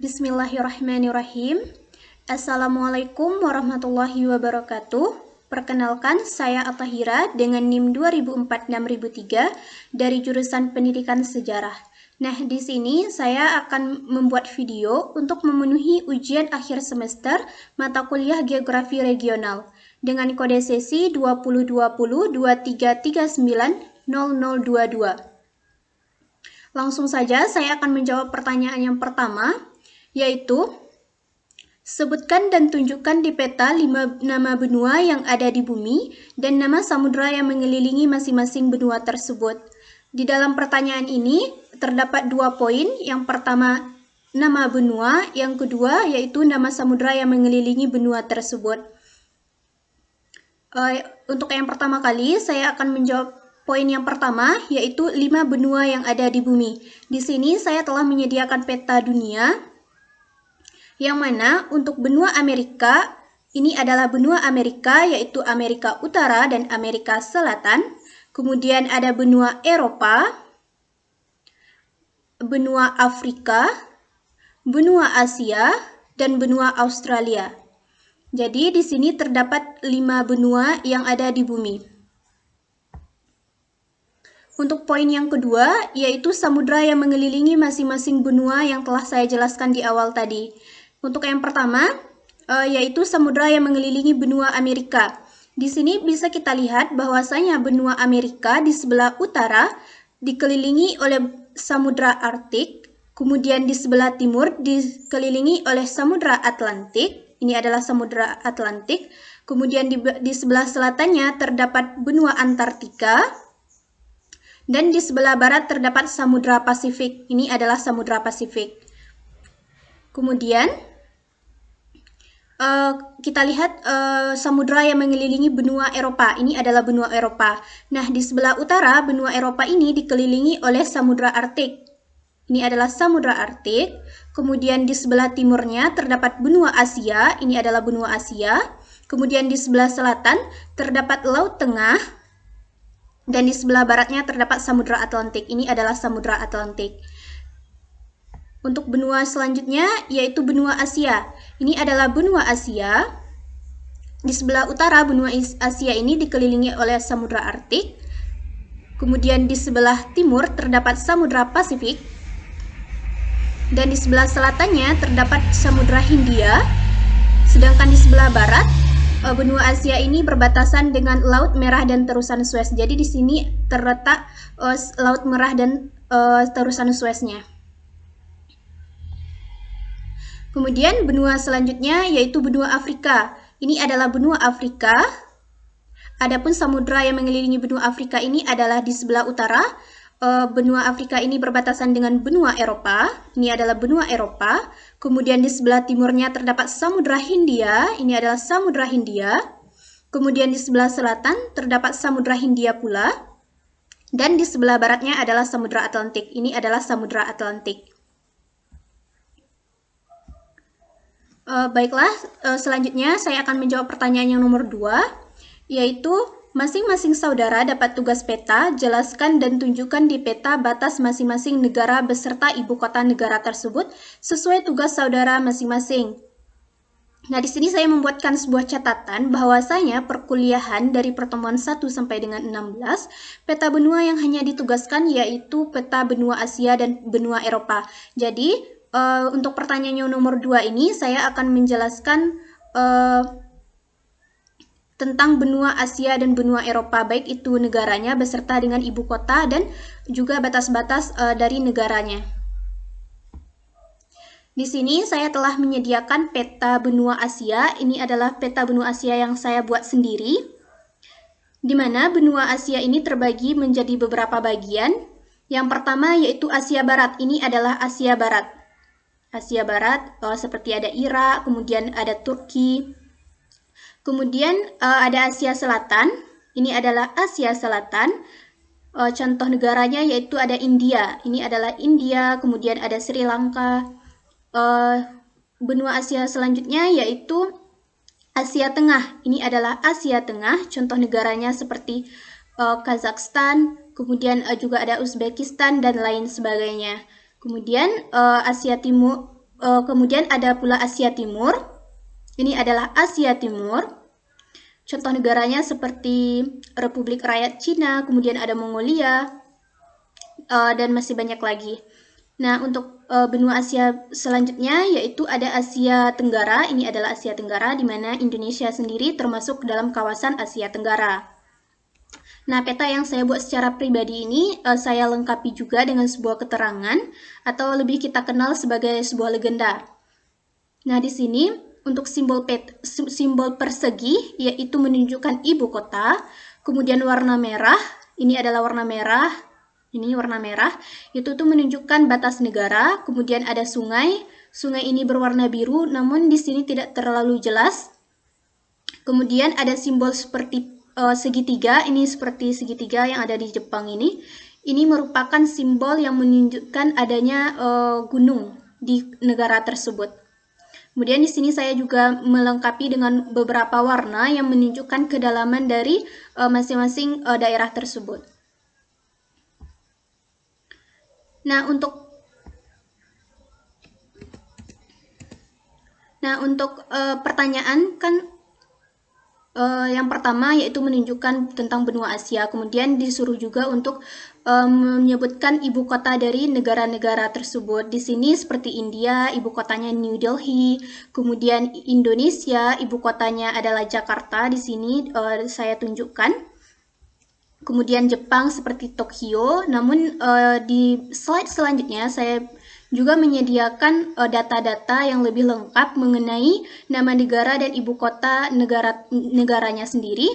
Bismillahirrahmanirrahim. Assalamualaikum warahmatullahi wabarakatuh. Perkenalkan, saya Atahira dengan NIM 2004-6003 dari jurusan Pendidikan Sejarah. Nah, di sini saya akan membuat video untuk memenuhi ujian akhir semester mata kuliah Geografi Regional dengan kode sesi 2020-2339-0022. Langsung saja saya akan menjawab pertanyaan yang pertama, yaitu sebutkan dan tunjukkan di peta 5 nama benua yang ada di bumi dan nama samudra yang mengelilingi masing-masing benua tersebut. Di dalam pertanyaan ini terdapat 2 poin. Yang pertama, nama benua. Yang kedua, yaitu nama samudra yang mengelilingi benua tersebut. Untuk yang pertama kali, saya akan menjawab poin yang pertama, yaitu 5 benua yang ada di bumi. Di sini saya telah menyediakan peta dunia, yang mana untuk benua Amerika, ini adalah benua Amerika, yaitu Amerika Utara dan Amerika Selatan. Kemudian ada benua Eropa, benua Afrika, benua Asia, dan benua Australia. Jadi di sini terdapat 5 benua yang ada di bumi. Untuk poin yang kedua, yaitu samudra yang mengelilingi masing-masing benua yang telah saya jelaskan di awal tadi. Untuk yang pertama, yaitu samudra yang mengelilingi benua Amerika. Di sini bisa kita lihat bahwasanya benua Amerika di sebelah utara dikelilingi oleh samudra Arktik, kemudian di sebelah timur dikelilingi oleh samudra Atlantik. Ini adalah samudra Atlantik. Kemudian di sebelah selatannya terdapat benua Antartika. Dan di sebelah barat terdapat Samudra Pasifik. Ini adalah Samudra Pasifik. Kemudian kita lihat samudra yang mengelilingi benua Eropa. Ini adalah benua Eropa. Nah, di sebelah utara benua Eropa ini dikelilingi oleh Samudra Arktik. Ini adalah Samudra Arktik. Kemudian di sebelah timurnya terdapat benua Asia. Ini adalah benua Asia. Kemudian di sebelah selatan terdapat Laut Tengah. Dan di sebelah baratnya terdapat Samudra Atlantik. Ini adalah Samudra Atlantik. Untuk benua selanjutnya yaitu benua Asia. Ini adalah benua Asia. Di sebelah utara benua Asia ini dikelilingi oleh Samudra Arktik. Kemudian di sebelah timur terdapat Samudra Pasifik. Dan di sebelah selatannya terdapat Samudra Hindia. Sedangkan di sebelah barat benua Asia ini berbatasan dengan Laut Merah dan Terusan Suez. Jadi di sini terletak Laut Merah dan Terusan Sueznya. Kemudian benua selanjutnya yaitu benua Afrika. Ini adalah benua Afrika. Adapun samudra yang mengelilingi benua Afrika ini adalah di sebelah utara. Benua Afrika ini berbatasan dengan benua Eropa. Ini adalah benua Eropa. Kemudian di sebelah timurnya terdapat Samudra Hindia. Ini adalah Samudra Hindia. Kemudian di sebelah selatan terdapat Samudra Hindia pula. Dan di sebelah baratnya adalah Samudra Atlantik. Ini adalah Samudra Atlantik. Baiklah, selanjutnya saya akan menjawab pertanyaan yang nomor 2, yaitu masing-masing saudara dapat tugas peta, jelaskan dan tunjukkan di peta batas masing-masing negara beserta ibu kota negara tersebut sesuai tugas saudara masing-masing. Nah, di sini saya membuatkan sebuah catatan bahwasanya perkuliahan dari pertemuan 1 sampai dengan 16, peta benua yang hanya ditugaskan yaitu peta benua Asia dan benua Eropa. Jadi, untuk pertanyaan yang nomor 2 ini saya akan menjelaskan tentang benua Asia dan benua Eropa, baik itu negaranya beserta dengan ibu kota dan juga batas-batas dari negaranya. Di sini saya telah menyediakan peta benua Asia. Ini adalah peta benua Asia yang saya buat sendiri, di mana benua Asia ini terbagi menjadi beberapa bagian. Yang pertama yaitu Asia Barat. Ini adalah Asia Barat. Asia Barat seperti ada Irak, kemudian ada Turki. Kemudian ada Asia Selatan, ini adalah Asia Selatan, contoh negaranya yaitu ada India, ini adalah India, kemudian ada Sri Lanka. Benua Asia selanjutnya yaitu Asia Tengah, ini adalah Asia Tengah, contoh negaranya seperti Kazakhstan, kemudian juga ada Uzbekistan dan lain sebagainya. Kemudian Asia Timur, Kemudian ada pula Asia Timur. Ini adalah Asia Timur. Contoh negaranya seperti Republik Rakyat Cina, kemudian ada Mongolia, dan masih banyak lagi. Nah, untuk benua Asia selanjutnya yaitu ada Asia Tenggara. Ini adalah Asia Tenggara di mana Indonesia sendiri termasuk dalam kawasan Asia Tenggara. Nah, peta yang saya buat secara pribadi ini saya lengkapi juga dengan sebuah keterangan atau lebih kita kenal sebagai sebuah legenda. Nah, di sini untuk simbol persegi yaitu menunjukkan ibu kota, kemudian warna merah, ini adalah warna merah. Ini warna merah, itu tuh menunjukkan batas negara, kemudian ada sungai. Sungai ini berwarna biru, namun di sini tidak terlalu jelas. Kemudian ada simbol seperti segitiga, ini seperti segitiga yang ada di Jepang ini. Ini merupakan simbol yang menunjukkan adanya gunung di negara tersebut. Kemudian di sini saya juga melengkapi dengan beberapa warna yang menunjukkan kedalaman dari masing-masing daerah tersebut. Nah, untuk pertanyaan kan yang pertama yaitu menunjukkan tentang benua Asia. Kemudian disuruh juga untuk menyebutkan ibu kota dari negara-negara tersebut. Di sini seperti India, ibu kotanya New Delhi. Kemudian Indonesia, ibu kotanya adalah Jakarta. Di sini saya tunjukkan. Kemudian Jepang seperti Tokyo, namun di slide selanjutnya saya juga menyediakan data-data yang lebih lengkap mengenai nama negara dan ibu kota negaranya sendiri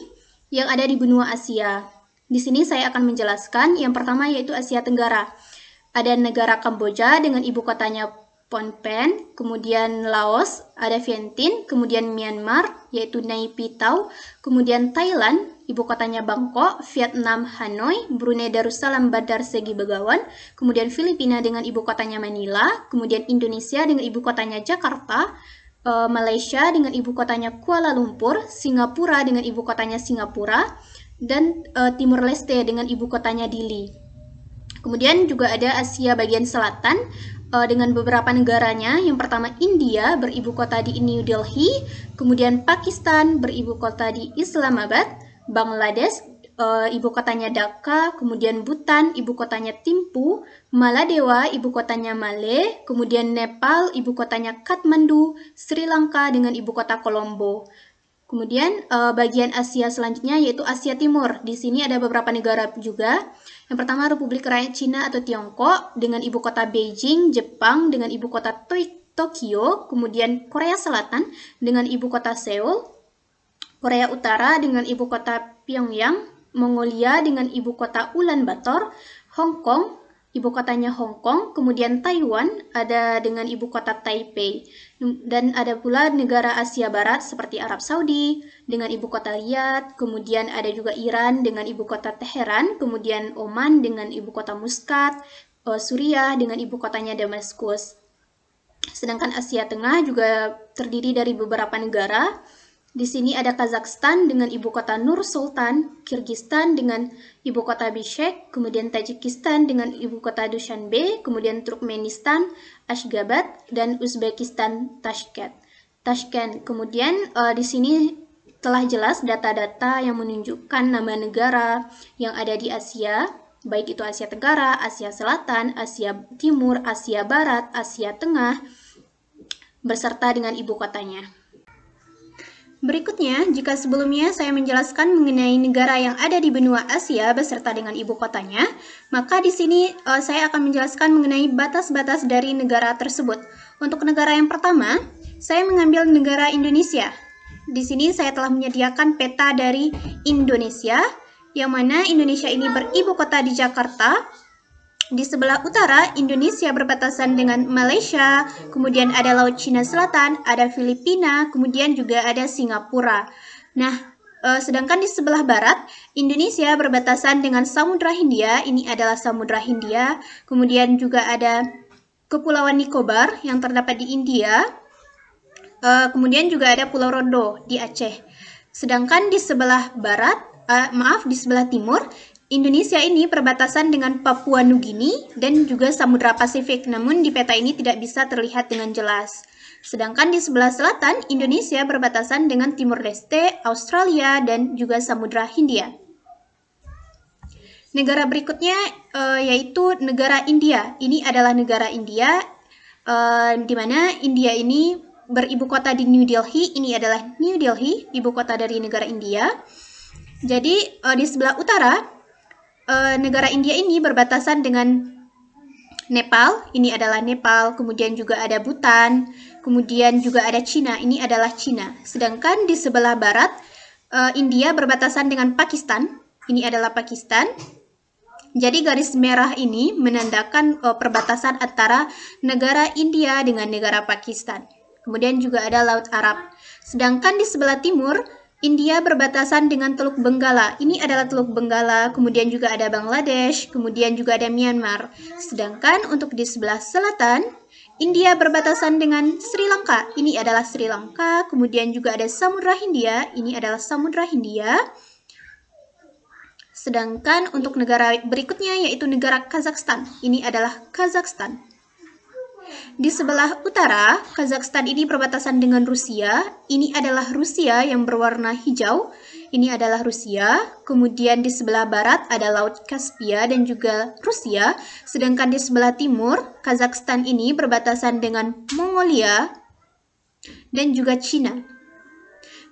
yang ada di benua Asia. Di sini saya akan menjelaskan yang pertama yaitu Asia Tenggara. Ada negara Kamboja dengan ibu kotanya Phnom Penh, kemudian Laos, ada Vientiane, kemudian Myanmar, yaitu Nay Pyi Taw, kemudian Thailand, ibu kotanya Bangkok, Vietnam Hanoi, Brunei Darussalam Bandar Segi Begawan, kemudian Filipina dengan ibu kotanya Manila, kemudian Indonesia dengan ibu kotanya Jakarta, Malaysia dengan ibu kotanya Kuala Lumpur, Singapura dengan ibu kotanya Singapura, dan Timur Leste dengan ibu kotanya Dili. Kemudian juga ada Asia bagian selatan dengan beberapa negaranya. Yang pertama India beribu kota di New Delhi, kemudian Pakistan beribu kota di Islamabad, Bangladesh ibu kotanya Dhaka, kemudian Bhutan ibu kotanya Thimphu, Maladewa ibu kotanya Malé, kemudian Nepal ibu kotanya Kathmandu, Sri Lanka dengan ibu kota Colombo. Kemudian bagian Asia selanjutnya yaitu Asia Timur. Di sini ada beberapa negara juga. Yang pertama Republik Rakyat Cina atau Tiongkok dengan ibu kota Beijing, Jepang dengan ibu kota Tokyo, kemudian Korea Selatan dengan ibu kota Seoul, Korea Utara dengan ibu kota Pyongyang, Mongolia dengan ibu kota Ulaanbaatar, Hong Kong ibu kotanya Hong Kong, kemudian Taiwan ada dengan ibu kota Taipei. Dan ada pula negara Asia Barat seperti Arab Saudi dengan ibu kota Riyadh, kemudian ada juga Iran dengan ibu kota Teheran, kemudian Oman dengan ibu kota Muscat, Suriah dengan ibu kotanya Damaskus. Sedangkan Asia Tengah juga terdiri dari beberapa negara. Di sini ada Kazakhstan dengan ibu kota Nur Sultan, Kyrgyzstan dengan ibu kota Bishkek, kemudian Tajikistan dengan ibu kota Dushanbe, kemudian Turkmenistan, Ashgabat, dan Uzbekistan, Tashkent. Kemudian di sini telah jelas data-data yang menunjukkan nama negara yang ada di Asia, baik itu Asia Tenggara, Asia Selatan, Asia Timur, Asia Barat, Asia Tengah, beserta dengan ibu kotanya. Berikutnya, jika sebelumnya saya menjelaskan mengenai negara yang ada di benua Asia beserta dengan ibu kotanya, maka di sini saya akan menjelaskan mengenai batas-batas dari negara tersebut. Untuk negara yang pertama, saya mengambil negara Indonesia. Di sini saya telah menyediakan peta dari Indonesia, yang mana Indonesia ini beribu kota di Jakarta. Di sebelah utara, Indonesia berbatasan dengan Malaysia, kemudian ada Laut Cina Selatan, ada Filipina, kemudian juga ada Singapura. Nah, sedangkan di sebelah barat, Indonesia berbatasan dengan Samudra Hindia, ini adalah Samudra Hindia, kemudian juga ada Kepulauan Nicobar yang terdapat di India, kemudian juga ada Pulau Rondo di Aceh. Sedangkan di sebelah barat, di sebelah timur, Indonesia ini perbatasan dengan Papua Nugini dan juga Samudra Pasifik, namun di peta ini tidak bisa terlihat dengan jelas. Sedangkan di sebelah selatan, Indonesia berbatasan dengan Timor Leste, Australia, dan juga Samudra Hindia. Negara berikutnya yaitu negara India. Ini adalah negara India, di mana India ini beribu kota di New Delhi. Ini adalah New Delhi, ibu kota dari negara India. Jadi di sebelah utara, negara India ini berbatasan dengan Nepal. Ini adalah Nepal. Kemudian juga ada Bhutan. Kemudian juga ada Cina. Ini adalah Cina. Sedangkan di sebelah barat, India berbatasan dengan Pakistan. Ini adalah Pakistan. Jadi garis merah ini menandakan perbatasan antara negara India dengan negara Pakistan. Kemudian juga ada Laut Arab. Sedangkan di sebelah timur, India berbatasan dengan Teluk Benggala. Ini adalah Teluk Benggala, kemudian juga ada Bangladesh, kemudian juga ada Myanmar. Sedangkan untuk di sebelah selatan, India berbatasan dengan Sri Lanka. Ini adalah Sri Lanka, kemudian juga ada Samudra Hindia. Ini adalah Samudra Hindia. Sedangkan untuk negara berikutnya yaitu negara Kazakhstan. Ini adalah Kazakhstan. Di sebelah utara, Kazakhstan ini berbatasan dengan Rusia. Ini adalah Rusia yang berwarna hijau. Ini adalah Rusia. Kemudian di sebelah barat ada Laut Kaspia dan juga Rusia. Sedangkan di sebelah timur, Kazakhstan ini berbatasan dengan Mongolia dan juga Cina.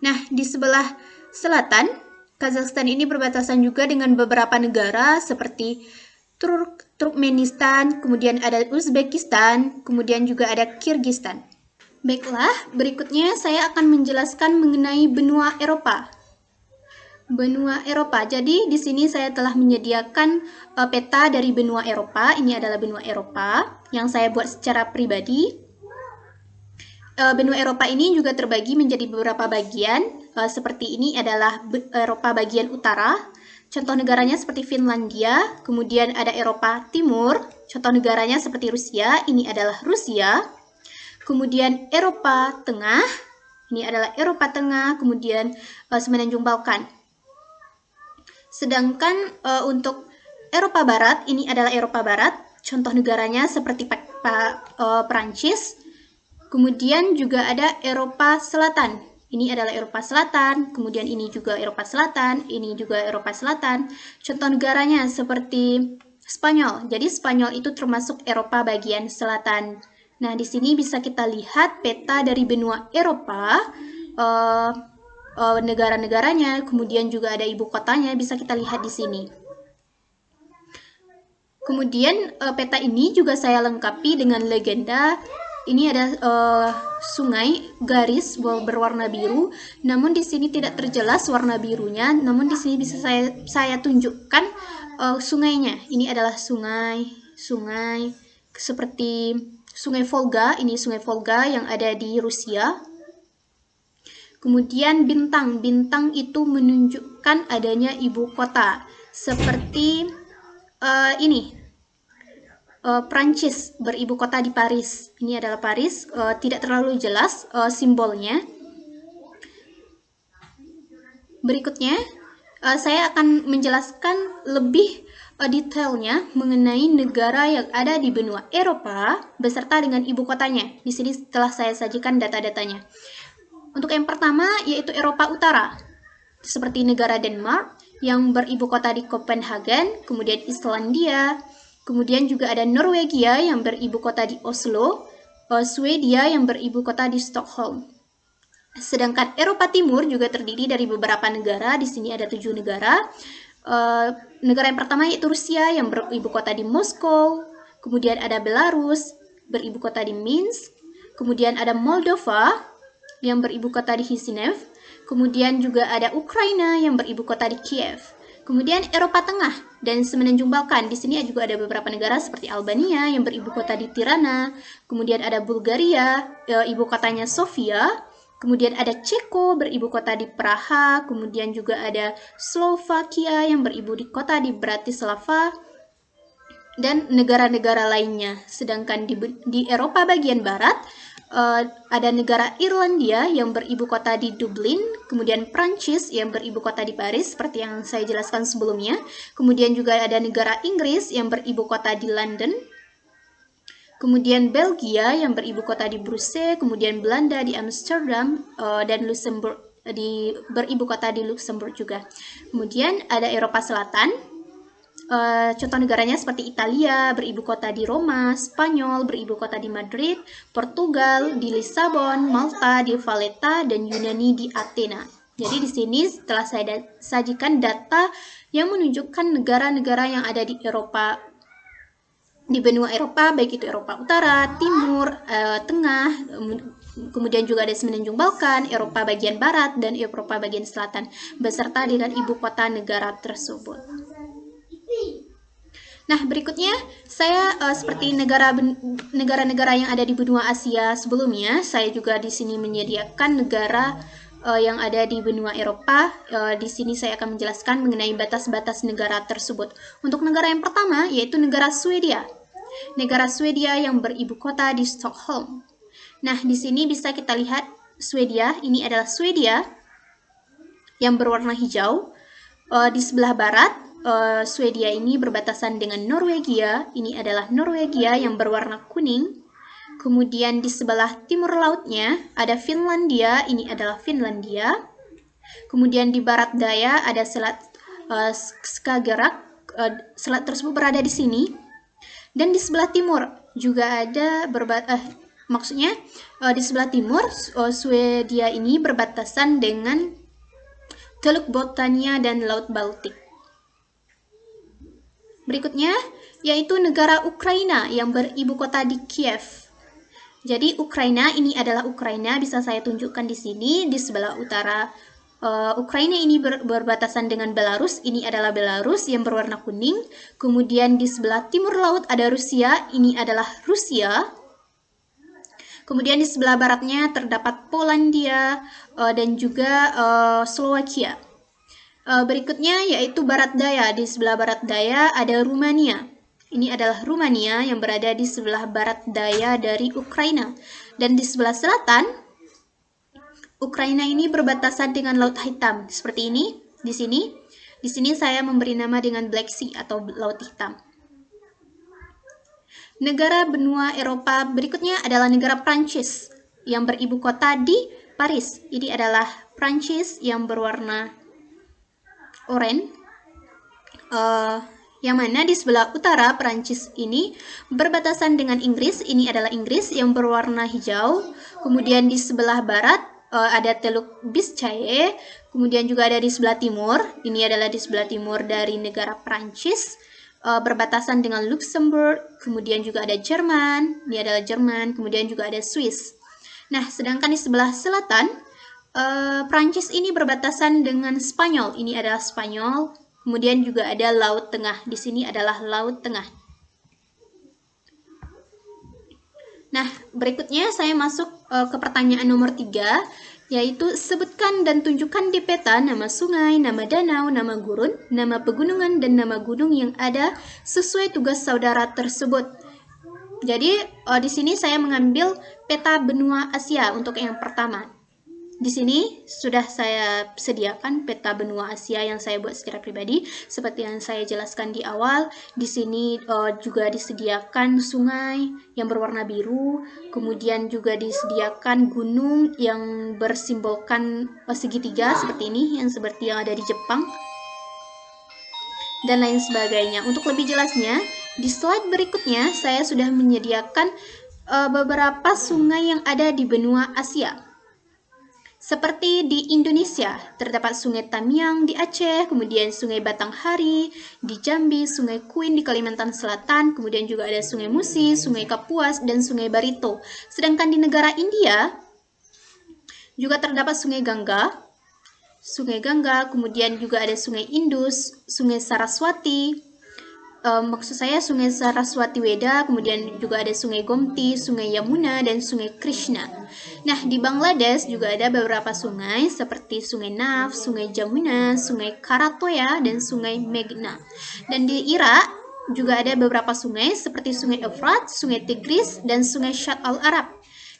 Nah, di sebelah selatan, Kazakhstan ini berbatasan juga dengan beberapa negara seperti Turkmenistan, kemudian ada Uzbekistan, kemudian juga ada Kyrgyzstan. Baiklah, berikutnya saya akan menjelaskan mengenai benua Eropa. Benua Eropa. Jadi di sini saya telah menyediakan peta dari benua Eropa. Ini adalah benua Eropa yang saya buat secara pribadi. Benua Eropa ini juga terbagi menjadi beberapa bagian. Seperti ini adalah Eropa bagian utara. Contoh negaranya seperti Finlandia, kemudian ada Eropa Timur, contoh negaranya seperti Rusia, ini adalah Rusia. Kemudian Eropa Tengah, ini adalah Eropa Tengah, kemudian Semenanjung Balkan. Sedangkan untuk Eropa Barat, ini adalah Eropa Barat, contoh negaranya seperti Prancis. Kemudian juga ada Eropa Selatan. Ini adalah Eropa Selatan, kemudian ini juga Eropa Selatan, ini juga Eropa Selatan. Contoh negaranya seperti Spanyol. Jadi Spanyol itu termasuk Eropa bagian selatan. Nah, di sini bisa kita lihat peta dari benua Eropa, negara-negaranya, kemudian juga ada ibu kotanya, bisa kita lihat di sini. Kemudian peta ini juga saya lengkapi dengan legenda. Ini ada sungai garis berwarna biru, namun di sini tidak terjelas warna birunya. Namun di sini bisa saya tunjukkan sungainya. Ini adalah sungai seperti Sungai Volga. Ini Sungai Volga yang ada di Rusia. Kemudian bintang itu menunjukkan adanya ibu kota. Seperti ini. Prancis beribu kota di Paris. Ini adalah Paris, tidak terlalu jelas simbolnya. Berikutnya, saya akan menjelaskan lebih detailnya mengenai negara yang ada di benua Eropa beserta dengan ibu kotanya. Di sini telah saya sajikan data-datanya. Untuk yang pertama yaitu Eropa Utara, seperti negara Denmark yang beribu kota di Copenhagen, kemudian Islandia. Kemudian juga ada Norwegia yang beribu kota di Oslo, Swedia yang beribu kota di Stockholm. Sedangkan Eropa Timur juga terdiri dari beberapa negara. Di sini ada 7 negara. Negara yang pertama yaitu Rusia yang beribu kota di Moskow. Kemudian ada Belarus beribu kota di Minsk. Kemudian ada Moldova yang beribu kota di Chisinau. Kemudian juga ada Ukraina yang beribu kota di Kiev. Kemudian Eropa Tengah dan Semenanjung Balkan. Di sini juga ada beberapa negara seperti Albania yang beribu kota di Tirana. Kemudian ada Bulgaria, ibu kotanya Sofia. Kemudian ada Ceko beribu kota di Praha. Kemudian juga ada Slovakia yang beribu kota di Bratislava. Dan negara-negara lainnya. Sedangkan di Eropa bagian barat, ada negara Irlandia yang beribu kota di Dublin, kemudian Prancis yang beribu kota di Paris seperti yang saya jelaskan sebelumnya. Kemudian juga ada negara Inggris yang beribu kota di London. Kemudian Belgia yang beribu kota di Brussels, kemudian Belanda di Amsterdam, dan Luxembourg beribu kota di Luxembourg juga. Kemudian ada Eropa Selatan. Contoh negaranya seperti Italia beribu kota di Roma, Spanyol beribu kota di Madrid, Portugal di Lisabon, Malta di Valletta, dan Yunani di Athena. Jadi di sini telah saya sajikan data yang menunjukkan negara-negara yang ada di Eropa, di benua Eropa, baik itu Eropa Utara, Timur, Tengah, kemudian juga ada Semenanjung Balkan, Eropa bagian Barat, dan Eropa bagian Selatan, beserta dengan ibu kota negara tersebut. Nah, berikutnya saya seperti negara-negara yang ada di benua Asia sebelumnya, saya juga di sini menyediakan negara yang ada di benua Eropa. Di sini saya akan menjelaskan mengenai batas-batas negara tersebut. Untuk negara yang pertama yaitu negara Swedia. Negara Swedia yang beribu kota di Stockholm. Nah, di sini bisa kita lihat Swedia, ini adalah Swedia yang berwarna hijau. Di sebelah barat Swedia ini berbatasan dengan Norwegia. Ini adalah Norwegia yang berwarna kuning. Kemudian di sebelah timur lautnya ada Finlandia. Ini adalah Finlandia. Kemudian di barat daya ada Selat Skagerrak. Selat tersebut berada di sini. Dan di sebelah timur juga ada di sebelah timur Swedia ini berbatasan dengan Teluk Botania dan Laut Baltik. Berikutnya yaitu negara Ukraina yang beribu kota di Kiev. Jadi Ukraina ini adalah Ukraina, bisa saya tunjukkan di sini di sebelah utara. Ukraina ini berbatasan dengan Belarus, ini adalah Belarus yang berwarna kuning. Kemudian di sebelah timur laut ada Rusia, ini adalah Rusia. Kemudian di sebelah baratnya terdapat Polandia dan juga Slovakia. Berikutnya yaitu barat daya. Di sebelah barat daya ada Rumania. Ini adalah Rumania yang berada di sebelah barat daya dari Ukraina. Dan di sebelah selatan, Ukraina ini berbatasan dengan Laut Hitam. Seperti ini, di sini. Di sini saya memberi nama dengan Black Sea atau Laut Hitam. Negara benua Eropa berikutnya adalah negara Prancis yang beribu kota di Paris. Ini adalah Prancis yang berwarna oranye, yang mana di sebelah utara Prancis ini berbatasan dengan Inggris. Ini adalah Inggris yang berwarna hijau. Kemudian di sebelah barat ada Teluk Biscay. Kemudian juga ada di sebelah timur. Ini adalah di sebelah timur dari negara Prancis, berbatasan dengan Luxembourg. Kemudian juga ada Jerman. Ini adalah Jerman. Kemudian juga ada Swiss. Nah, sedangkan di sebelah selatan Prancis ini berbatasan dengan Spanyol. Ini adalah Spanyol. Kemudian juga ada Laut Tengah. Di sini adalah Laut Tengah. Nah, berikutnya saya masuk ke pertanyaan nomor 3, yaitu sebutkan dan tunjukkan di peta nama sungai, nama danau, nama gurun, nama pegunungan, dan nama gunung yang ada sesuai tugas saudara tersebut. Jadi, di sini saya mengambil peta benua Asia untuk yang pertama. Di sini sudah saya sediakan peta benua Asia yang saya buat secara pribadi, seperti yang saya jelaskan di awal. Di sini juga disediakan sungai yang berwarna biru, kemudian juga disediakan gunung yang bersimbolkan segitiga seperti ini, yang seperti yang ada di Jepang, dan lain sebagainya. Untuk lebih jelasnya, di slide berikutnya saya sudah menyediakan beberapa sungai yang ada di benua Asia. Seperti di Indonesia, terdapat Sungai Tamiang di Aceh, kemudian Sungai Batanghari di Jambi, Sungai Kuin di Kalimantan Selatan, kemudian juga ada Sungai Musi, Sungai Kapuas, dan Sungai Barito. Sedangkan di negara India, juga terdapat Sungai Gangga, kemudian juga ada Sungai Indus, Sungai Saraswati, maksud saya Sungai Saraswati Weda, kemudian juga ada Sungai Gomti, Sungai Yamuna, dan Sungai Krishna. Nah, di Bangladesh juga ada beberapa sungai seperti Sungai Naf, Sungai Jamuna, Sungai Karatoya, dan Sungai Meghna. Dan di Irak juga ada beberapa sungai seperti Sungai Efrat, Sungai Tigris, dan Sungai Shatt al-Arab.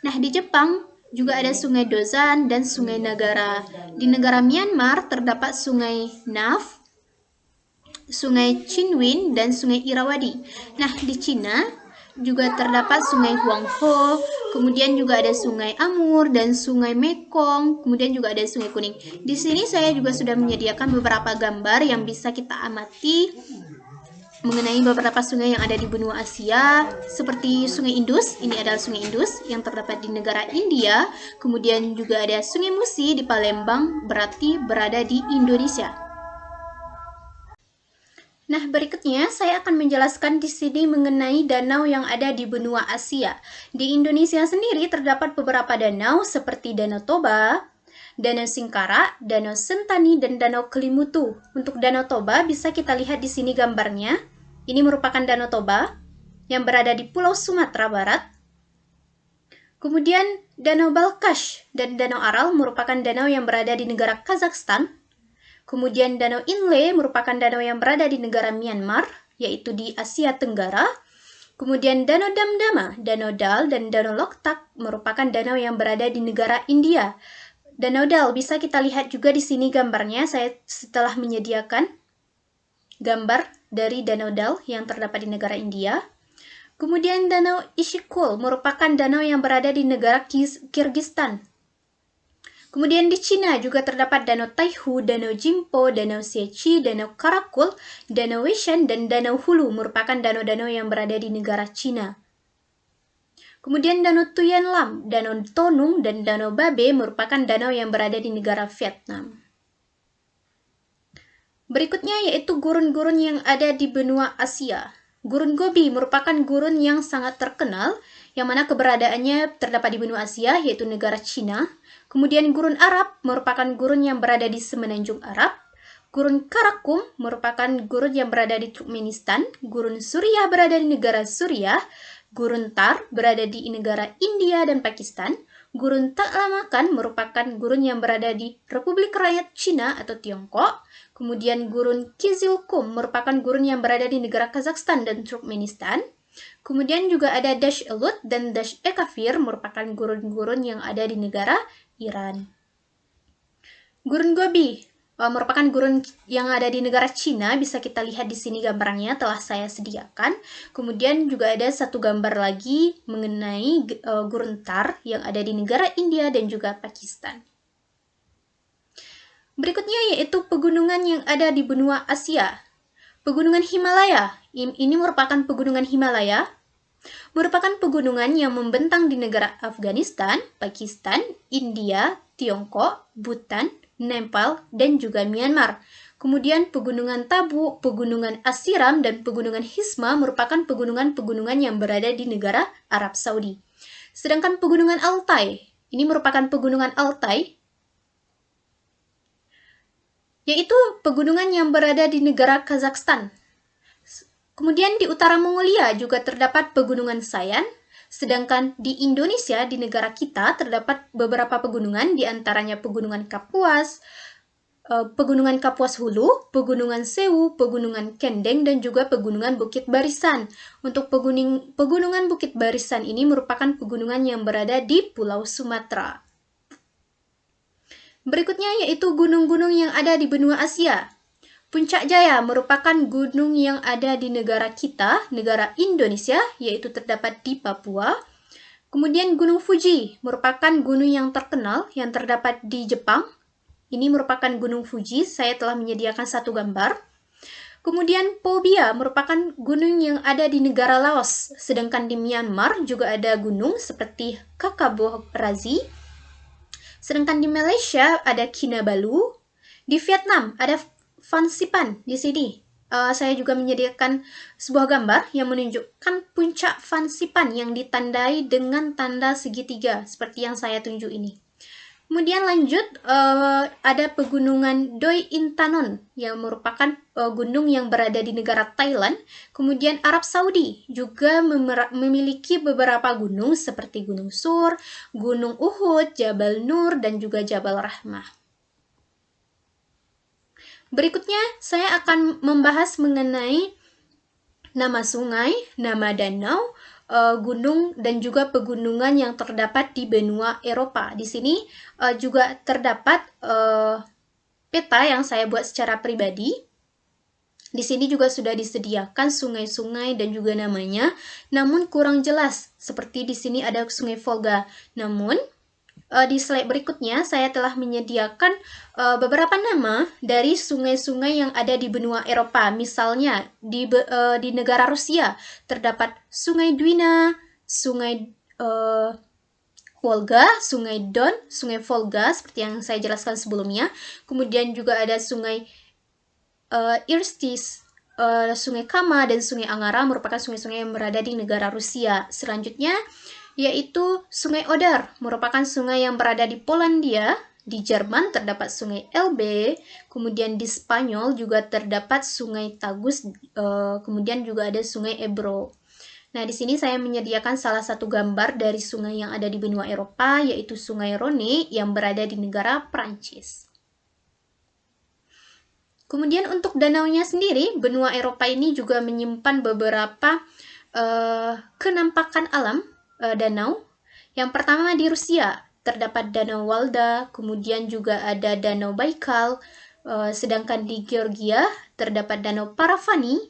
Nah, di Jepang juga ada sungai Dozan dan sungai Nagara. Di negara Myanmar terdapat sungai Nav, sungai Chinwin, dan sungai Irrawaddy. Nah, di Cina juga terdapat sungai Huanghe, kemudian juga ada sungai Amur dan sungai Mekong, kemudian juga ada sungai Kuning. Di sini saya juga sudah menyediakan beberapa gambar yang bisa kita amati mengenai beberapa sungai yang ada di benua Asia, seperti Sungai Indus. Ini adalah Sungai Indus yang terdapat di negara India. Kemudian juga ada Sungai Musi di Palembang, berarti berada di Indonesia. Nah, berikutnya saya akan menjelaskan di sini mengenai danau yang ada di benua Asia. Di Indonesia sendiri terdapat beberapa danau seperti Danau Toba, Danau Singkara, Danau Sentani, dan Danau Kelimutu. Untuk Danau Toba bisa kita lihat di sini gambarnya. Ini merupakan Danau Toba yang berada di Pulau Sumatera Barat. Kemudian Danau Balkhash dan Danau Aral merupakan danau yang berada di negara Kazakhstan. Kemudian Danau Inle merupakan danau yang berada di negara Myanmar, yaitu di Asia Tenggara. Kemudian Danau Damdama, Danau Dal, dan Danau Loktak merupakan danau yang berada di negara India. Danau Dal bisa kita lihat juga di sini gambarnya. Saya setelah menyediakan gambar dari Danau Dal yang terdapat di negara India. Kemudian Danau Ishikul merupakan danau yang berada di negara Kyrgyzstan. Kemudian di Cina juga terdapat Danau Taihu, Danau Jingpo, Danau Sechi, Danau Karakul, Danau Weishan, dan Danau Hulu merupakan danau-danau yang berada di negara Cina. Kemudian Danau Tuyen Lam, Danau Tonung, dan Danau Babe merupakan danau yang berada di negara Vietnam. Berikutnya yaitu gurun-gurun yang ada di benua Asia. Gurun Gobi merupakan gurun yang sangat terkenal, yang mana keberadaannya terdapat di benua Asia, yaitu negara Cina. Kemudian Gurun Arab merupakan gurun yang berada di Semenanjung Arab. Gurun Karakum merupakan gurun yang berada di Turkmenistan. Gurun Suriah berada di negara Suriah. Gurun Tar berada di negara India dan Pakistan. Gurun Taklamakan merupakan gurun yang berada di Republik Rakyat Cina atau Tiongkok. Kemudian Gurun Kizilkum merupakan gurun yang berada di negara Kazakhstan dan Turkmenistan. Kemudian juga ada Dash Elut dan Dash Ekafir merupakan gurun-gurun yang ada di negara Iran. Gurun Gobi merupakan gurun yang ada di negara Cina, bisa kita lihat di sini gambarnya telah saya sediakan. Kemudian juga ada satu gambar lagi mengenai gurun Tar yang ada di negara India dan juga Pakistan. Berikutnya yaitu pegunungan yang ada di benua Asia. Pegunungan Himalaya, ini merupakan pegunungan Himalaya, merupakan pegunungan yang membentang di negara Afghanistan, Pakistan, India, Tiongkok, Bhutan, Nepal, dan juga Myanmar. Kemudian pegunungan Tabu, pegunungan Asiram, dan pegunungan Hisma merupakan pegunungan-pegunungan yang berada di negara Arab Saudi. Sedangkan pegunungan Altai, ini merupakan pegunungan Altai, yaitu pegunungan yang berada di negara Kazakhstan. Kemudian di utara Mongolia juga terdapat pegunungan Sayan, sedangkan di Indonesia, di negara kita, terdapat beberapa pegunungan, di antaranya pegunungan Kapuas, pegunungan Kapuas Hulu, pegunungan Sewu, pegunungan Kendeng, dan juga pegunungan Bukit Barisan. Untuk pegunungan Bukit Barisan ini merupakan pegunungan yang berada di Pulau Sumatera. Berikutnya yaitu gunung-gunung yang ada di benua Asia. Puncak Jaya merupakan gunung yang ada di negara kita, negara Indonesia, yaitu terdapat di Papua. Kemudian Gunung Fuji merupakan gunung yang terkenal yang terdapat di Jepang. Ini merupakan Gunung Fuji, saya telah menyediakan satu gambar. Kemudian Phobia merupakan gunung yang ada di negara Laos, sedangkan di Myanmar juga ada gunung seperti Kakaboh Razi. Sedangkan di Malaysia ada Kinabalu. Di Vietnam ada Phan Xipang di sini. Saya juga menyediakan sebuah gambar yang menunjukkan puncak Phan Xipang yang ditandai dengan tanda segitiga seperti yang saya tunjuk ini. Kemudian lanjut ada pegunungan Doi Intanon yang merupakan gunung yang berada di negara Thailand. Kemudian Arab Saudi juga memiliki beberapa gunung seperti Gunung Sur, Gunung Uhud, Jabal Nur, dan juga Jabal Rahmah. Berikutnya, saya akan membahas mengenai nama sungai, nama danau, gunung dan juga pegunungan yang terdapat di benua Eropa. Di sini juga terdapat peta yang saya buat secara pribadi. Di sini juga sudah disediakan sungai-sungai dan juga namanya, namun kurang jelas. Seperti di sini ada Sungai Volga. Namun di slide berikutnya saya telah menyediakan beberapa nama dari sungai-sungai yang ada di benua Eropa. Misalnya di negara Rusia terdapat Sungai Dwina, Sungai Volga, Sungai Don, Sungai Volga seperti yang saya jelaskan sebelumnya. Kemudian juga ada Sungai Irstis, Sungai Kama, dan Sungai Angara merupakan sungai-sungai yang berada di negara Rusia. Selanjutnya yaitu Sungai Oder, merupakan sungai yang berada di Polandia. Di Jerman terdapat Sungai Elbe, kemudian di Spanyol juga terdapat Sungai Tagus, kemudian juga ada Sungai Ebro. Nah, di sini saya menyediakan salah satu gambar dari sungai yang ada di benua Eropa, yaitu Sungai Rhone yang berada di negara Prancis. Kemudian untuk danaunya sendiri, benua Eropa ini juga menyimpan beberapa kenampakan alam danau. Yang pertama di Rusia, terdapat Danau Walda, kemudian juga ada Danau Baikal, sedangkan di Georgia terdapat Danau Paravani,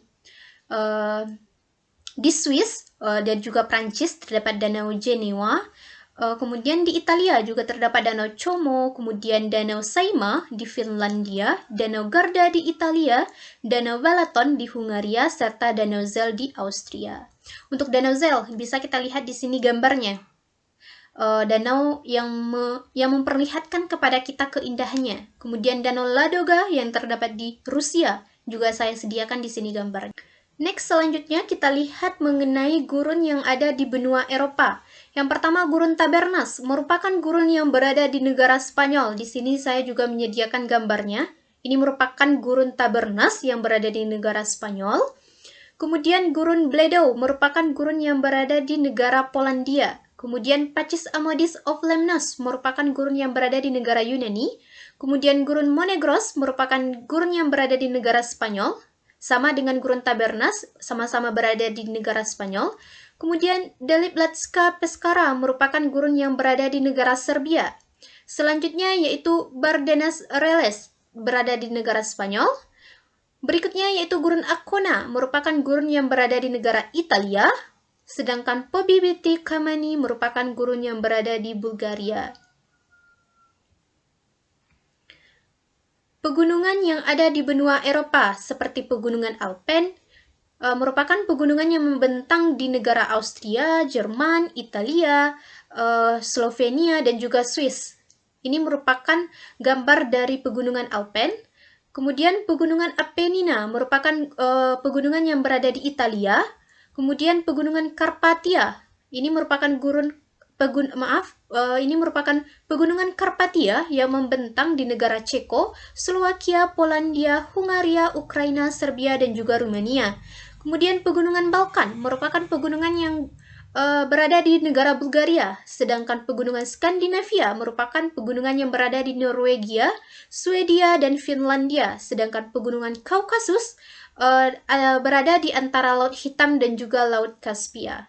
di Swiss dan juga Prancis terdapat Danau Genewa, kemudian di Italia juga terdapat Danau Como, kemudian Danau Saimaa di Finlandia, Danau Garda di Italia, Danau Balaton di Hungaria, serta Danau Zell di Austria. Untuk Danau Zell bisa kita lihat di sini gambarnya. Danau yang memperlihatkan kepada kita keindahannya. Kemudian Danau Ladoga yang terdapat di Rusia juga saya sediakan di sini gambarnya. Next, selanjutnya kita lihat mengenai gurun yang ada di benua Eropa. Yang pertama, Gurun Tabernas merupakan gurun yang berada di negara Spanyol. Di sini saya juga menyediakan gambarnya. Ini merupakan Gurun Tabernas yang berada di negara Spanyol. Kemudian Gurun Bledow merupakan gurun yang berada di negara Polandia. Kemudian Pacis Amodis of Lemnos merupakan gurun yang berada di negara Yunani. Kemudian Gurun Monegros merupakan gurun yang berada di negara Spanyol. Sama dengan Gurun Tabernas, sama-sama berada di negara Spanyol. Kemudian Deliblatska Pescara merupakan gurun yang berada di negara Serbia. Selanjutnya yaitu Bardenas Reles berada di negara Spanyol. Berikutnya yaitu Gurun Ancona merupakan gurun yang berada di negara Italia. Sedangkan Pobibiti Kamani merupakan gurun yang berada di Bulgaria. Pegunungan yang ada di benua Eropa seperti Pegunungan Alpen merupakan pegunungan yang membentang di negara Austria, Jerman, Italia, Slovenia, dan juga Swiss. Ini merupakan gambar dari Pegunungan Alpen. Kemudian Pegunungan Apennina merupakan pegunungan yang berada di Italia. Kemudian Pegunungan Karpatia, ini merupakan pegunungan Karpatia yang membentang di negara Ceko, Slovakia, Polandia, Hungaria, Ukraina, Serbia, dan juga Rumania. Kemudian Pegunungan Balkan merupakan pegunungan yang berada di negara Bulgaria, sedangkan Pegunungan Skandinavia merupakan pegunungan yang berada di Norwegia, Swedia, dan Finlandia, sedangkan Pegunungan Kaukasus berada di antara Laut Hitam dan juga Laut Kaspia.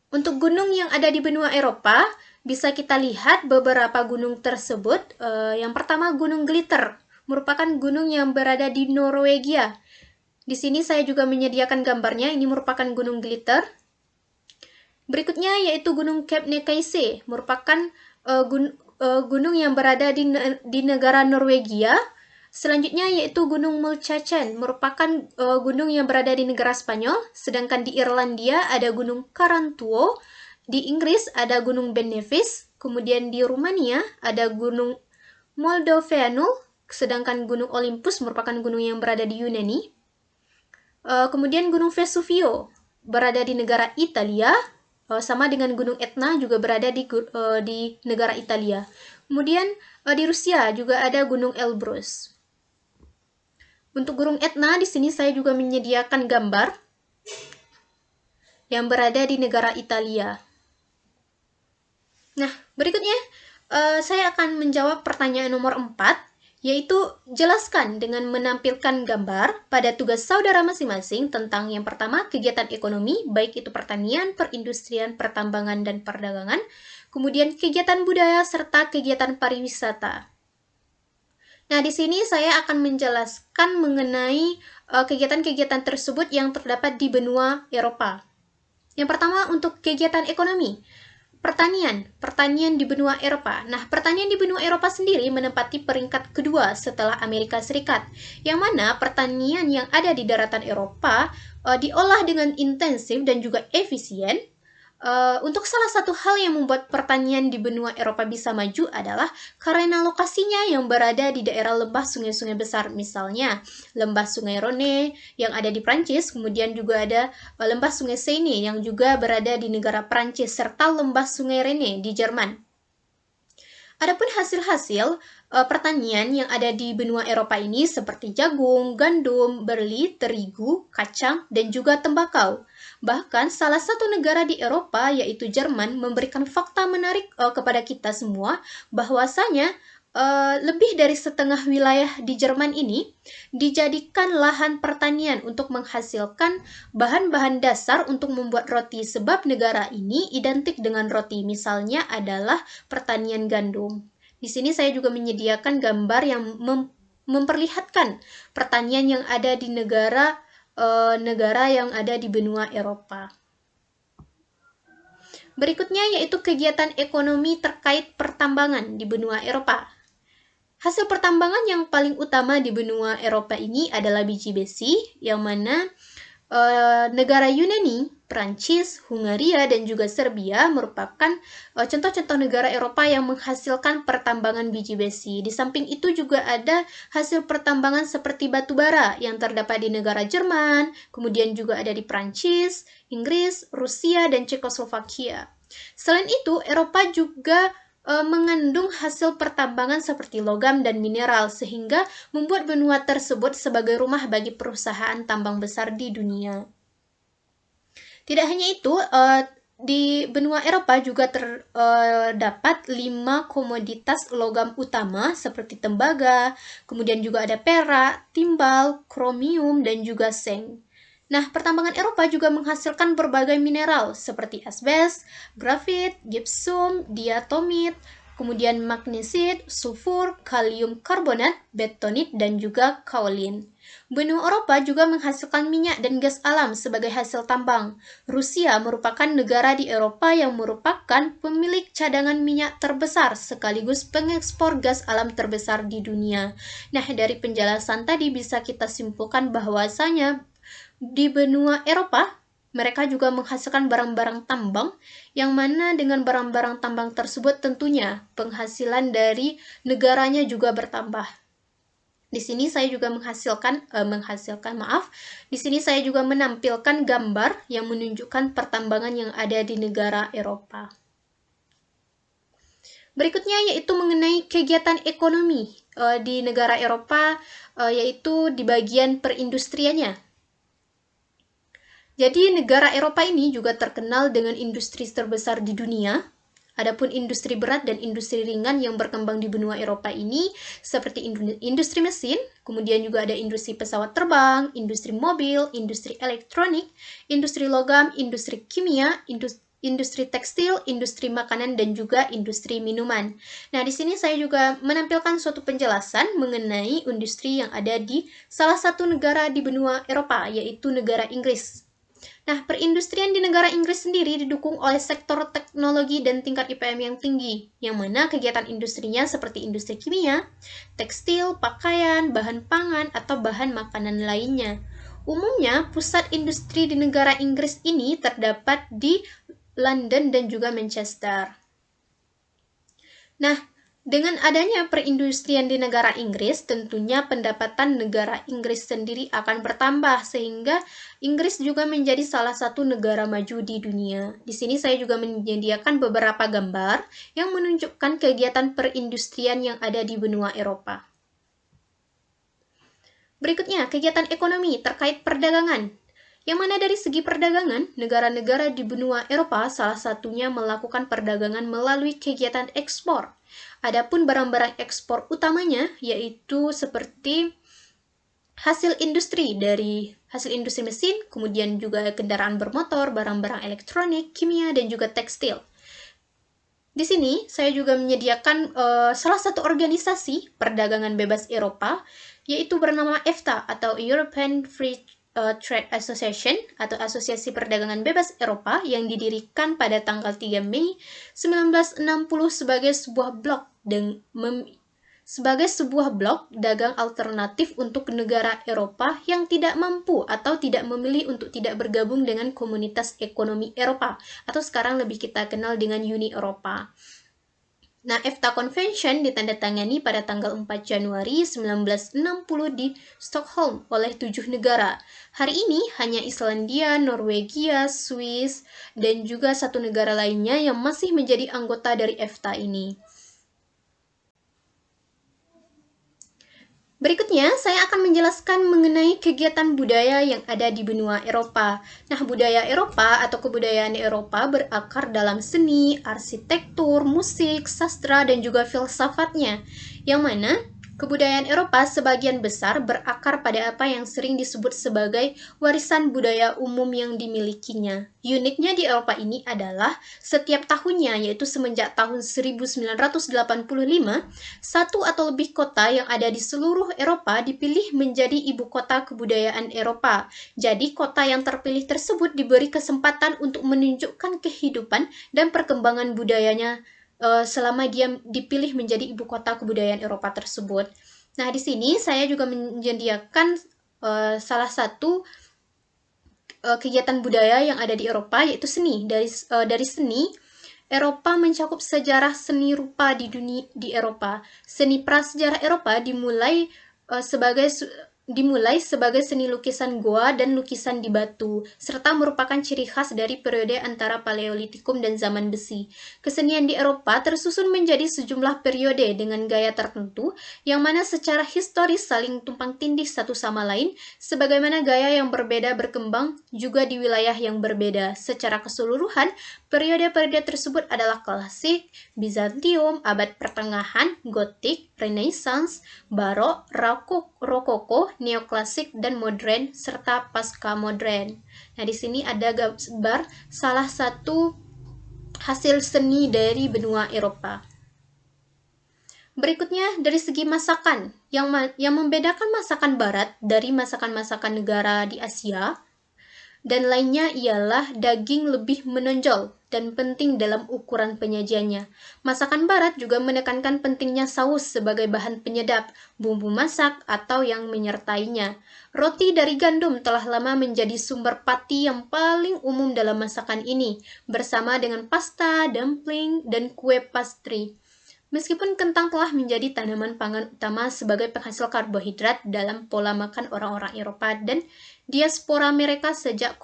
Untuk gunung yang ada di benua Eropa, bisa kita lihat beberapa gunung tersebut. Yang pertama Gunung Glitter, merupakan gunung yang berada di Norwegia. Di sini saya juga menyediakan gambarnya, ini merupakan Gunung Glitter. Berikutnya yaitu Gunung Kebnekaise, merupakan gunung yang berada di negara Norwegia. Selanjutnya yaitu Gunung Mulchachen, merupakan gunung yang berada di negara Spanyol. Sedangkan di Irlandia ada Gunung Karantuo, di Inggris ada Gunung Ben Nevis, kemudian di Rumania ada Gunung Moldoveanu, sedangkan Gunung Olympus merupakan gunung yang berada di Yunani. Kemudian Gunung Vesuvio berada di negara Italia, sama dengan Gunung Etna juga berada di negara Italia. Kemudian di Rusia juga ada Gunung Elbrus. Untuk Gunung Etna di sini saya juga menyediakan gambar yang berada di negara Italia. Nah, berikutnya saya akan menjawab pertanyaan nomor 4, yaitu jelaskan dengan menampilkan gambar pada tugas saudara masing-masing tentang yang pertama kegiatan ekonomi, baik itu pertanian, perindustrian, pertambangan, dan perdagangan, kemudian kegiatan budaya, serta kegiatan pariwisata. Nah, di sini saya akan menjelaskan mengenai kegiatan-kegiatan tersebut yang terdapat di benua Eropa. Yang pertama untuk kegiatan ekonomi. Pertanian di benua Eropa. Nah, pertanian di benua Eropa sendiri menempati peringkat kedua setelah Amerika Serikat, yang mana pertanian yang ada di daratan Eropa diolah dengan intensif dan juga efisien. Untuk salah satu hal yang membuat pertanian di benua Eropa bisa maju adalah karena lokasinya yang berada di daerah lembah sungai-sungai besar, misalnya lembah sungai Rhone yang ada di Prancis, kemudian juga ada lembah sungai Seine yang juga berada di negara Prancis, serta lembah sungai Rene di Jerman. Adapun hasil-hasil pertanian yang ada di benua Eropa ini seperti jagung, gandum, barley, terigu, kacang, dan juga tembakau. Bahkan salah satu negara di Eropa yaitu Jerman memberikan fakta menarik kepada kita semua bahwasanya lebih dari setengah wilayah di Jerman ini dijadikan lahan pertanian untuk menghasilkan bahan-bahan dasar untuk membuat roti, sebab negara ini identik dengan roti. Misalnya adalah pertanian gandum. Di sini saya juga menyediakan gambar yang memperlihatkan pertanian yang ada di negara yang ada di benua Eropa. Berikutnya yaitu kegiatan ekonomi terkait pertambangan di benua Eropa. Hasil pertambangan yang paling utama di benua Eropa ini adalah biji besi, yang mana negara Yunani, Prancis, Hungaria, dan juga Serbia merupakan contoh-contoh negara Eropa yang menghasilkan pertambangan biji besi. Di samping itu juga ada hasil pertambangan seperti batu bara yang terdapat di negara Jerman, kemudian juga ada di Prancis, Inggris, Rusia, dan Cekoslovakia. Selain itu, Eropa juga mengandung hasil pertambangan seperti logam dan mineral, sehingga membuat benua tersebut sebagai rumah bagi perusahaan tambang besar di dunia. Tidak hanya itu, di benua Eropa juga terdapat 5 komoditas logam utama seperti tembaga, kemudian juga ada perak, timbal, kromium, dan juga seng. Nah, pertambangan Eropa juga menghasilkan berbagai mineral seperti asbes, grafit, gypsum, diatomit, kemudian magnesit, sulfur, kalium karbonat, bentonit, dan juga kaolin. Benua Eropa juga menghasilkan minyak dan gas alam sebagai hasil tambang. Rusia merupakan negara di Eropa yang merupakan pemilik cadangan minyak terbesar sekaligus pengekspor gas alam terbesar di dunia. Nah, dari penjelasan tadi bisa kita simpulkan bahwasanya di benua Eropa, mereka juga menghasilkan barang-barang tambang, yang mana dengan barang-barang tambang tersebut tentunya penghasilan dari negaranya juga bertambah. Di sini saya juga di sini saya juga menampilkan gambar yang menunjukkan pertambangan yang ada di negara Eropa. Berikutnya yaitu mengenai kegiatan ekonomi di negara Eropa, yaitu di bagian perindustriannya. Jadi negara Eropa ini juga terkenal dengan industri terbesar di dunia. Adapun industri berat dan industri ringan yang berkembang di benua Eropa ini seperti industri mesin, kemudian juga ada industri pesawat terbang, industri mobil, industri elektronik, industri logam, industri kimia, industri tekstil, industri makanan, dan juga industri minuman. Nah, di sini saya juga menampilkan suatu penjelasan mengenai industri yang ada di salah satu negara di benua Eropa, yaitu negara Inggris. Nah, perindustrian di negara Inggris sendiri didukung oleh sektor teknologi dan tingkat IPM yang tinggi, yang mana kegiatan industrinya seperti industri kimia, tekstil, pakaian, bahan pangan, atau bahan makanan lainnya. Umumnya, pusat industri di negara Inggris ini terdapat di London dan juga Manchester. Nah, dengan adanya perindustrian di negara Inggris, tentunya pendapatan negara Inggris sendiri akan bertambah, sehingga Inggris juga menjadi salah satu negara maju di dunia. Di sini saya juga menyediakan beberapa gambar yang menunjukkan kegiatan perindustrian yang ada di benua Eropa. Berikutnya, kegiatan ekonomi terkait perdagangan. Yang mana dari segi perdagangan, negara-negara di benua Eropa salah satunya melakukan perdagangan melalui kegiatan ekspor. Adapun barang-barang ekspor utamanya yaitu seperti hasil industri mesin, kemudian juga kendaraan bermotor, barang-barang elektronik, kimia, dan juga tekstil. Di sini saya juga menyediakan salah satu organisasi perdagangan bebas Eropa, yaitu bernama EFTA atau European Free Trade Association atau Asosiasi Perdagangan Bebas Eropa yang didirikan pada tanggal 3 Mei 1960 sebagai sebuah blok dagang alternatif untuk negara Eropa yang tidak mampu atau tidak memilih untuk tidak bergabung dengan Komunitas Ekonomi Eropa, atau sekarang lebih kita kenal dengan Uni Eropa. Nah, EFTA Convention ditandatangani pada tanggal 4 Januari 1960 di Stockholm oleh 7 negara. Hari ini hanya Islandia, Norwegia, Swiss, dan juga satu negara lainnya yang masih menjadi anggota dari EFTA ini. Berikutnya, saya akan menjelaskan mengenai kegiatan budaya yang ada di benua Eropa. Nah, budaya Eropa atau kebudayaan Eropa berakar dalam seni, arsitektur, musik, sastra, dan juga filsafatnya. Yang mana kebudayaan Eropa sebagian besar berakar pada apa yang sering disebut sebagai warisan budaya umum yang dimilikinya. Uniknya di Eropa ini adalah setiap tahunnya, yaitu semenjak tahun 1985, satu atau lebih kota yang ada di seluruh Eropa dipilih menjadi ibu kota kebudayaan Eropa. Jadi, kota yang terpilih tersebut diberi kesempatan untuk menunjukkan kehidupan dan perkembangan budayanya selama dia dipilih menjadi ibu kota kebudayaan Eropa tersebut. Nah, di sini saya juga menyediakan salah satu kegiatan budaya yang ada di Eropa, yaitu seni. Dari seni, Eropa mencakup sejarah seni rupa di Eropa. Seni prasejarah Eropa dimulai sebagai seni lukisan goa dan lukisan di batu, serta merupakan ciri khas dari periode antara Paleolitikum dan zaman besi. Kesenian di Eropa tersusun menjadi sejumlah periode dengan gaya tertentu, yang mana secara historis saling tumpang tindih satu sama lain, sebagaimana gaya yang berbeda berkembang juga di wilayah yang berbeda. Secara keseluruhan, periode-periode tersebut adalah klasik, Bizantium, abad pertengahan, gotik, Renaissance, barok, rokoko, neoklasik, dan modern, serta pasca modern. Nah, di sini ada gambar salah satu hasil seni dari benua Eropa. Berikutnya, dari segi masakan, yang membedakan masakan barat dari masakan-masakan negara di Asia dan lainnya ialah daging lebih menonjol dan penting dalam ukuran penyajiannya. Masakan barat juga menekankan pentingnya saus sebagai bahan penyedap, bumbu masak, atau yang menyertainya. Roti dari gandum telah lama menjadi sumber pati yang paling umum dalam masakan ini, bersama dengan pasta, dumpling, dan kue pastry. Meskipun kentang telah menjadi tanaman pangan utama sebagai penghasil karbohidrat dalam pola makan orang-orang Eropa dan diaspora mereka sejak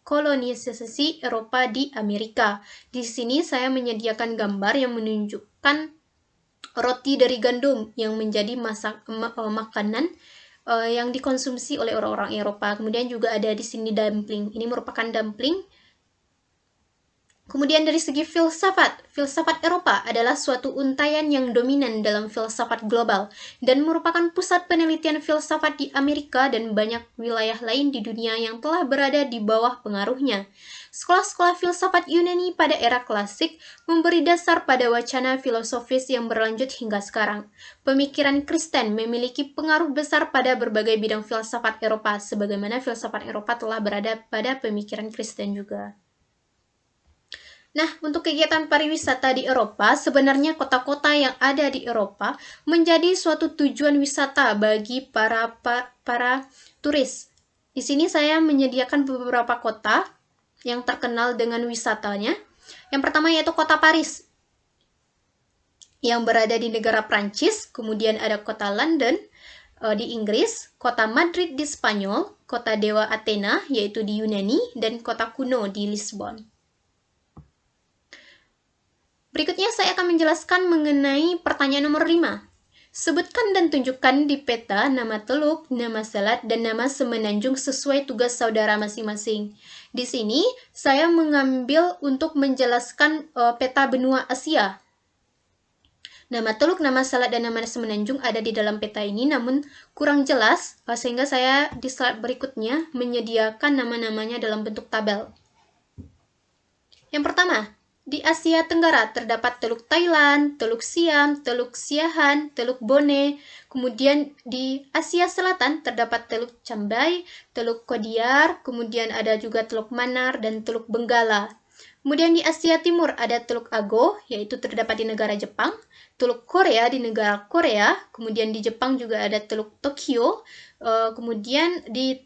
kolonisasi Eropa di Amerika. Di sini saya menyediakan gambar yang menunjukkan roti dari gandum yang menjadi makanan yang dikonsumsi oleh orang-orang Eropa. Kemudian juga ada di sini dumpling. Ini merupakan dumpling. Kemudian dari segi filsafat Eropa adalah suatu untayan yang dominan dalam filsafat global dan merupakan pusat penelitian filsafat di Amerika dan banyak wilayah lain di dunia yang telah berada di bawah pengaruhnya. Sekolah-sekolah filsafat Yunani pada era klasik memberi dasar pada wacana filosofis yang berlanjut hingga sekarang. Pemikiran Kristen memiliki pengaruh besar pada berbagai bidang filsafat Eropa, sebagaimana filsafat Eropa telah berada pada pemikiran Kristen juga. Nah, untuk kegiatan pariwisata di Eropa, sebenarnya kota-kota yang ada di Eropa menjadi suatu tujuan wisata bagi para turis. Di sini saya menyediakan beberapa kota yang terkenal dengan wisatanya. Yang pertama yaitu kota Paris, yang berada di negara Prancis, kemudian ada kota London di Inggris, kota Madrid di Spanyol, kota Dewa Athena yaitu di Yunani, dan kota kuno di Lisbon. Berikutnya saya akan menjelaskan mengenai pertanyaan nomor 5. Sebutkan dan tunjukkan di peta nama teluk, nama selat, dan nama semenanjung sesuai tugas saudara masing-masing. Di sini, saya mengambil untuk menjelaskan peta benua Asia. Nama teluk, nama selat, dan nama semenanjung ada di dalam peta ini, namun kurang jelas, sehingga saya di slide berikutnya menyediakan nama-namanya dalam bentuk tabel. Yang pertama, di Asia Tenggara terdapat Teluk Thailand, Teluk Siam, Teluk Siahan, Teluk Bone. Kemudian di Asia Selatan terdapat Teluk Cambay, Teluk Kodiar, kemudian ada juga Teluk Manar dan Teluk Benggala. Kemudian di Asia Timur ada Teluk Ago, yaitu terdapat di negara Jepang, Teluk Korea di negara Korea, kemudian di Jepang juga ada Teluk Tokyo, kemudian di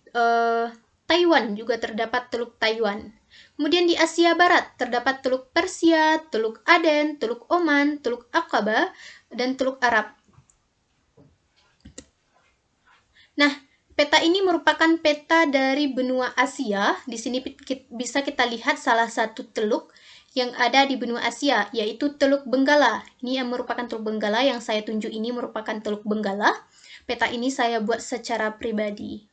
Taiwan juga terdapat Teluk Taiwan. Kemudian di Asia Barat terdapat Teluk Persia, Teluk Aden, Teluk Oman, Teluk Aqaba, dan Teluk Arab. Nah, peta ini merupakan peta dari benua Asia. Di sini bisa kita lihat salah satu teluk yang ada di benua Asia, yaitu Teluk Benggala. Ini yang merupakan Teluk Benggala yang saya tunjuk ini merupakan Teluk Benggala. Peta ini saya buat secara pribadi.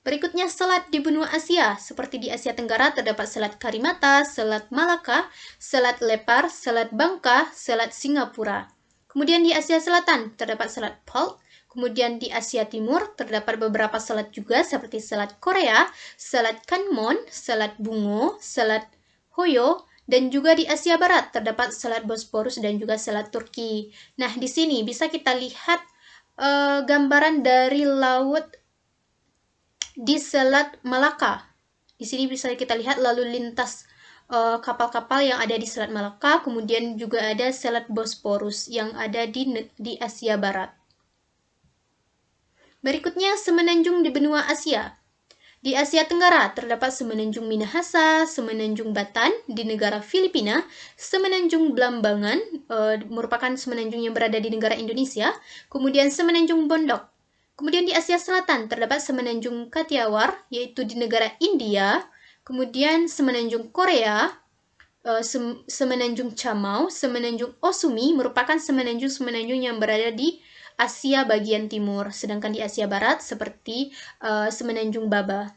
Berikutnya selat di benua Asia. Seperti di Asia Tenggara terdapat Selat Karimata, Selat Malaka, Selat Lepar, Selat Bangka, Selat Singapura. Kemudian di Asia Selatan terdapat Selat Polk. Kemudian di Asia Timur terdapat beberapa selat juga seperti Selat Korea, Selat Kanmon, Selat Bungo, Selat Hoyo, dan juga di Asia Barat terdapat Selat Bosporus dan juga Selat Turki. Nah, di sini bisa kita lihat gambaran dari laut di Selat Malaka. Di sini bisa kita lihat lalu lintas kapal-kapal yang ada di Selat Malaka, kemudian juga ada Selat Bosporus yang ada di Asia Barat. Berikutnya semenanjung di benua Asia. Di Asia Tenggara terdapat semenanjung Minahasa, semenanjung Batan di negara Filipina, semenanjung Blambangan merupakan semenanjung yang berada di negara Indonesia, kemudian semenanjung Bondok. Kemudian di Asia Selatan terdapat semenanjung Kathiawar yaitu di negara India, kemudian semenanjung Korea, semenanjung Chamau, semenanjung Osumi merupakan semenanjung-semenanjung yang berada di Asia bagian timur, sedangkan di Asia Barat seperti semenanjung Baba.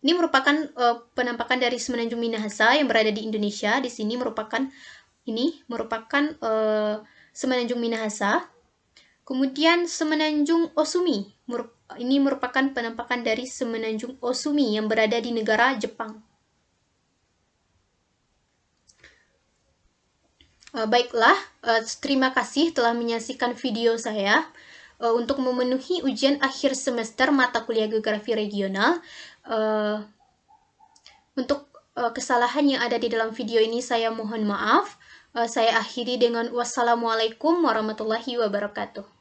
Ini merupakan penampakan dari semenanjung Minahasa yang berada di Indonesia. Di sini merupakan semenanjung Minahasa. Kemudian semenanjung Osumi. Ini merupakan penampakan dari semenanjung Osumi yang berada di negara Jepang. Baiklah, terima kasih telah menyaksikan video saya. Untuk memenuhi ujian akhir semester mata kuliah Geografi Regional, untuk kesalahan yang ada di dalam video ini saya mohon maaf. Saya akhiri dengan wassalamualaikum warahmatullahi wabarakatuh.